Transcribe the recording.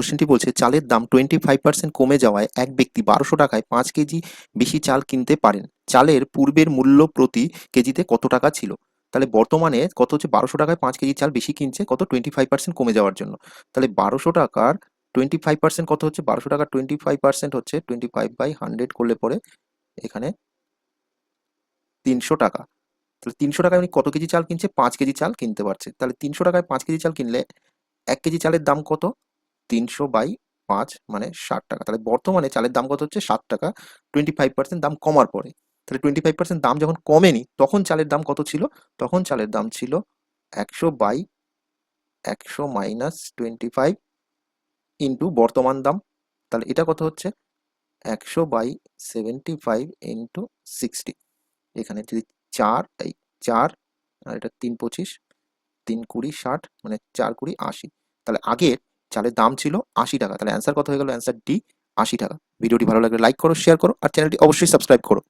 কোশ্চেনটি বলছে চালের দাম 25% কমে যাওয়ায় এক ব্যক্তি 1200 টাকায় 5 কেজি বেশি চাল কিনতে পারেন। চালের পূর্বের মূল্য প্রতি কেজিতে কত টাকা ছিল? তাহলে বর্তমানে কত হচ্ছে, 1200 টাকায় 5 কেজি চাল বেশি কিনছে, কত, 25% কমে যাওয়ার জন্য। তাহলে 1200 টাকার 25% কত হচ্ছে, 1200 টাকার 25% হচ্ছে 25/100 করলে পরে এখানে 300 টাকা। তাহলে 300 টাকায় উনি কত কেজি চাল কিনছে? 5 কেজি চাল কিনতে পারছে। তাহলে 300 টাকায় 5 কেজি চাল কিনলে 1 কেজি চালের দাম কত? 300/5 মানে 60 টাকা। তাহলে বর্তমানে চালের দাম কত হচ্ছে? 60 টাকা, 25% দাম কমার পরে। তাহলে 25% দাম যখন কমেনি তখন চালের দাম কত ছিল? তখন চালের দাম ছিল 100/100 মাইনাস 25 ইন্টু বর্তমান দাম। তাহলে এটা কত হচ্ছে? 100/75 ইন্টু 60। এখানে যদি 4 এই 4 আর এটা 3/25, 3×20 60, মানে 4×20 80। তাহলে আগের চালের দাম ছিল 80 টাকা। তাহলে অ্যান্সার কত হয়ে গেল? অ্যান্সার ডি, 80 টাকা। ভিডিওটি ভালো লাগলে লাইক করো, শেয়ার করো আর চ্যানেলটি অবশ্যই সাবস্ক্রাইব করো।